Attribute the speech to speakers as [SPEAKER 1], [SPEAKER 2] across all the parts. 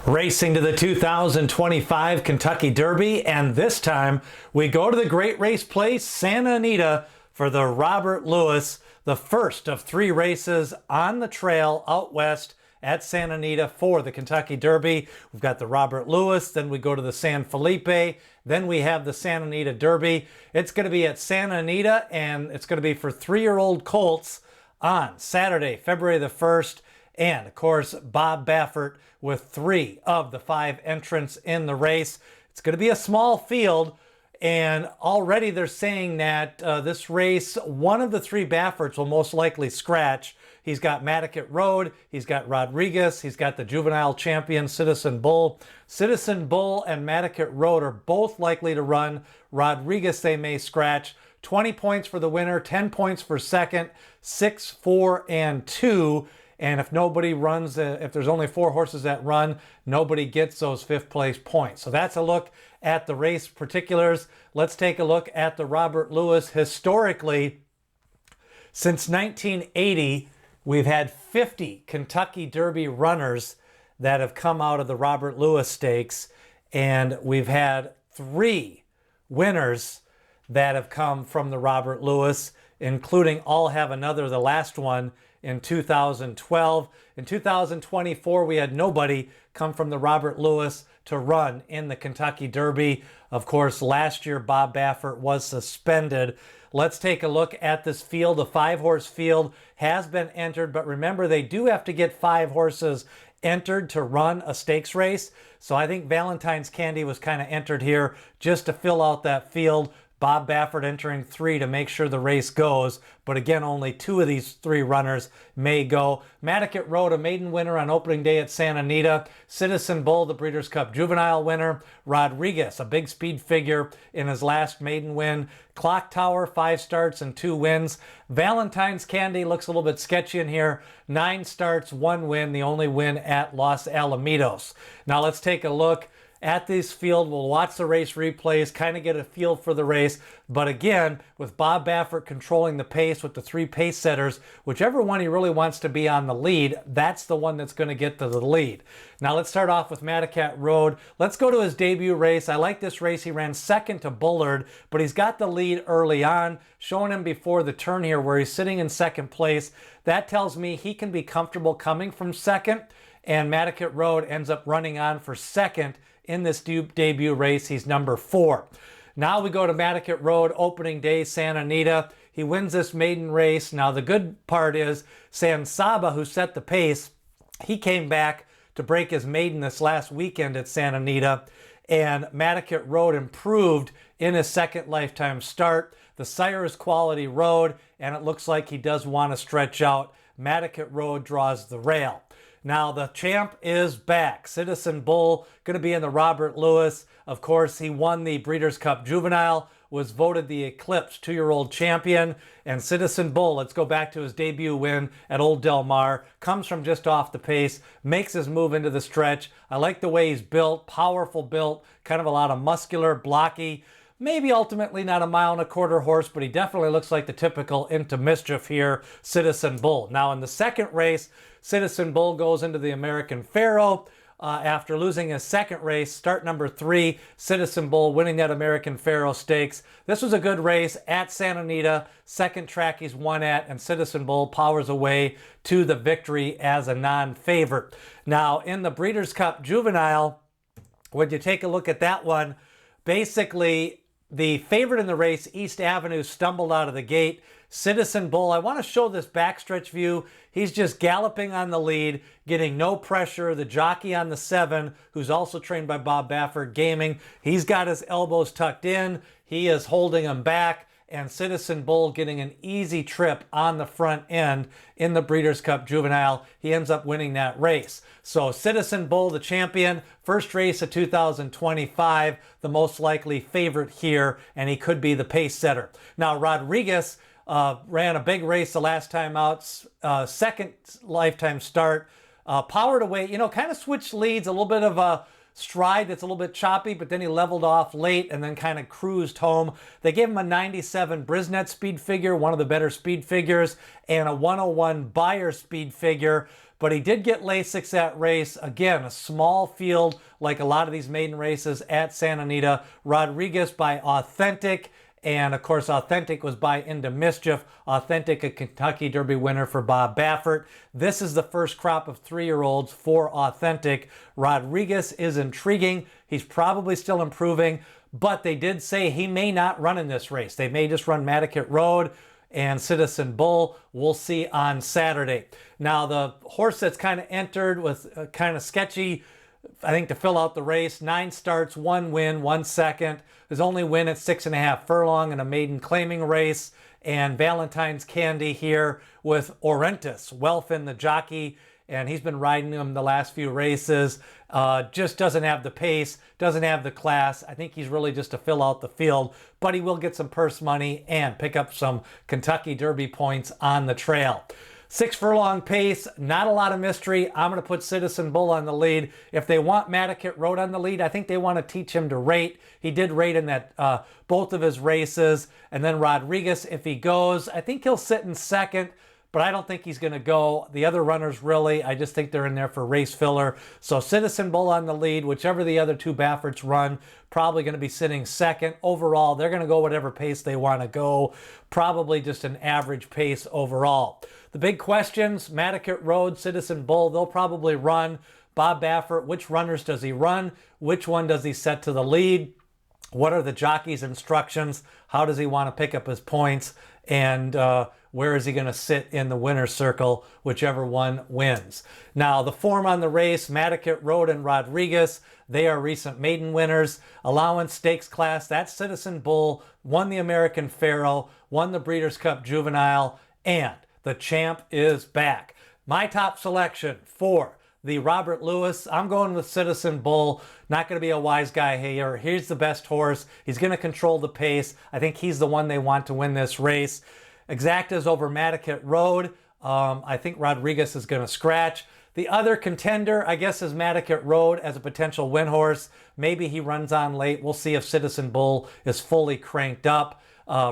[SPEAKER 1] Racing to the 2025 Kentucky Derby, and this time we go to the great race place, Santa Anita, for the Robert Lewis, the first of 3 races on the trail out west at Santa Anita for the Kentucky Derby. We've got the Robert Lewis, then we go to the San Felipe, then we have the Santa Anita Derby. It's going to be at Santa Anita, and it's going to be for 3-year-old colts on Saturday, February the 1st. And, of course, Bob Baffert with 3 of the 5 entrants in the race. It's going to be a small field, and already they're saying that this race, one of the 3 Bafferts will most likely scratch. He's got Madaket Road, he's got Rodriguez, he's got the juvenile champion Citizen Bull. Citizen Bull and Madaket Road are both likely to run. Rodriguez they may scratch. 20 points for the winner, 10 points for second, 6, 4, and 2. And if nobody runs, if there's only 4 horses that run, nobody gets those 5th place points. So that's a look at the race particulars. Let's take a look at the Robert Lewis. Historically, since 1980, we've had 50 Kentucky Derby runners that have come out of the Robert Lewis Stakes. And we've had 3 winners that have come from the Robert Lewis, including I'll Have Another, the last one, in 2012. In 2024, we had nobody come from the Robert Lewis to run in the Kentucky Derby. Of course, last year, Bob Baffert was suspended. Let's take a look at this field. The 5-horse field has been entered, but remember, they do have to get 5 horses entered to run a stakes race. So I think Valentine's Candy was kind of entered here just to fill out that field. Bob Baffert entering 3 to make sure the race goes. But again, only 2 of these 3 runners may go. Madaket Road, a maiden winner on opening day at Santa Anita. Citizen Bull, the Breeders' Cup juvenile winner. Rodriguez, a big speed figure in his last maiden win. Clock Tower, 5 starts and 2 wins. Valentine's Candy looks a little bit sketchy in here. 9 starts, 1 win, the only win at Los Alamitos. Now let's take a look at this field. We'll watch the race replays, kind of get a feel for the race. But again, with Bob Baffert controlling the pace with the 3 pace setters, whichever one he really wants to be on the lead, that's the one that's going to get to the lead. Now let's start off with Madaket Road. Let's go to his debut race. I like this race. He ran second to Bullard, but he's got the lead early on, showing him before the turn here where he's sitting in second place. That tells me he can be comfortable coming from second, and Madaket Road ends up running on for second in this debut race. He's number 4. Now we go to Madaket Road, opening day, Santa Anita. He wins this maiden race. Now the good part is San Saba, who set the pace, he came back to break his maiden this last weekend at Santa Anita, and Madaket Road improved in his second lifetime start. The sire is Quality Road, and it looks like he does want to stretch out. Madaket Road draws the rail. Now the champ is back. Citizen Bull going to be in the Robert Lewis. Of course, he won the Breeders' Cup Juvenile, was voted the Eclipse 2-year-old champion. And Citizen Bull, let's go back to his debut win at Old Del Mar, comes from just off the pace, makes his move into the stretch. I like the way he's built, powerful built, kind of a lot of muscular, blocky. Maybe ultimately not a 1.25 mile horse, but he definitely looks like the typical into mischief here, Citizen Bull. Now in the second race, Citizen Bull goes into the American Pharoah after losing his second race. Start number 3, Citizen Bull winning that American Pharoah Stakes. This was a good race at Santa Anita. Second track he's won at, and Citizen Bull powers away to the victory as a non-favorite. Now in the Breeders' Cup Juvenile, when you take a look at that one, basically the favorite in the race, East Avenue, stumbled out of the gate. Citizen Bull, I want to show this backstretch view. He's just galloping on the lead, getting no pressure. The jockey on the 7, who's also trained by Bob Baffert Gaming, he's got his elbows tucked in. He is holding them back. And Citizen Bull getting an easy trip on the front end in the Breeders' Cup Juvenile. He ends up winning that race. So Citizen Bull, the champion, first race of 2025, the most likely favorite here, and he could be the pace setter. Now Rodriguez ran a big race the last time out, second lifetime start, powered away, kind of switched leads, a little bit of a stride that's a little bit choppy, but then he leveled off late and then kind of cruised home. They gave him a 97 Brisnet speed figure, one of the better speed figures, and a 101 Beyer speed figure. but he did get Lasix that race. Again, a small field like a lot of these maiden races at Santa Anita. Rodriguez by Authentic. And of course, Authentic was by Into Mischief. Authentic, a Kentucky Derby winner for Bob Baffert. This is the first crop of 3-year-olds for Authentic. Rodriguez is intriguing. He's probably still improving, but they did say he may not run in this race. They may just run Madaket Road and Citizen Bull. We'll see on Saturday. Now, the horse that's kind of entered with kind of sketchy, I think, to fill out the race. 9 starts, 1 win, 1 second. His only win at 6.5 furlong in a maiden claiming race. And Valentine's Candy here with Orentis, Welfin the jockey, and he's been riding him the last few races. Just doesn't have the pace, doesn't have the class. I think he's really just to fill out the field, but he will get some purse money and pick up some Kentucky Derby points on the trail. 6 furlong pace, not a lot of mystery. I'm going to put Citizen Bull on the lead. If they want Madaket Road on the lead, I think they want to teach him to rate. He did rate in that both of his races. And then Rodriguez, if he goes, I think he'll sit in second, but I don't think he's going to go. The other runners, really, I just think they're in there for race filler. So Citizen Bull on the lead, whichever the other 2 Bafferts run, probably going to be sitting second. Overall, they're going to go whatever pace they want to go. Probably just an average pace overall. The big questions, Madaket Road, Citizen Bull, they'll probably run. Bob Baffert, which runners does he run? Which one does he set to the lead? What are the jockey's instructions? How does he want to pick up his points? And where is he going to sit in the winner's circle, whichever one wins? Now, the form on the race, Madaket Road and Rodriguez, they are recent maiden winners. Allowance stakes class, that's Citizen Bull, won the American Pharaoh, won the Breeders' Cup Juvenile, and the champ is back. My top selection for the Robert Lewis, I'm going with Citizen Bull. Not going to be a wise guy here. Here's the best horse. He's going to control the pace. I think he's the one they want to win this race. Exacta's over Madaket Road. I think Rodriguez is going to scratch. The other contender, I guess, is Madaket Road as a potential win horse. Maybe he runs on late. We'll see if Citizen Bull is fully cranked up.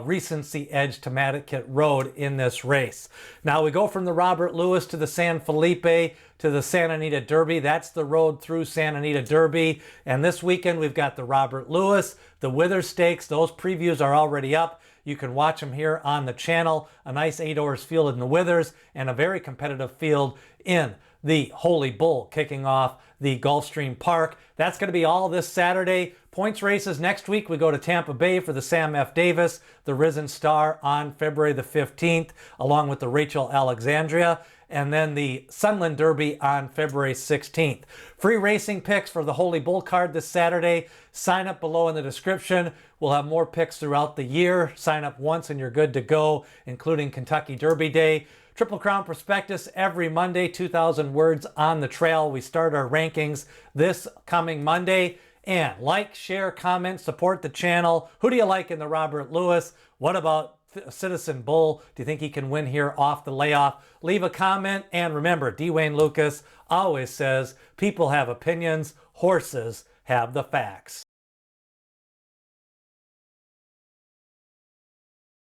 [SPEAKER 1] Recency edge to Madaket Road in this race. Now we go from the Robert Lewis to the San Felipe to the Santa Anita Derby. That's the road through Santa Anita Derby. And this weekend we've got the Robert Lewis, the Withers Stakes. Those previews are already up. You can watch them here on the channel. A nice 8-horse field in the Withers and a very competitive field in the Holy Bull kicking off the Gulfstream Park. That's going to be all this Saturday. Points races next week. We go to Tampa Bay for the Sam F. Davis, the Risen Star on February the 15th, along with the Rachel Alexandria, and then the Sunland Derby on February 16th. Free racing picks for the Holy Bull card this Saturday. Sign up below in the description. We'll have more picks throughout the year. Sign up once and you're good to go, including Kentucky Derby Day. Triple Crown Prospectus every Monday, 2,000 words on the trail. We start our rankings this coming Monday. And like, share, comment, support the channel. Who do you like in the Robert Lewis? What about Citizen Bull? Do you think he can win here off the layoff? Leave a comment. And remember, D. Wayne Lucas always says, people have opinions, horses have the facts.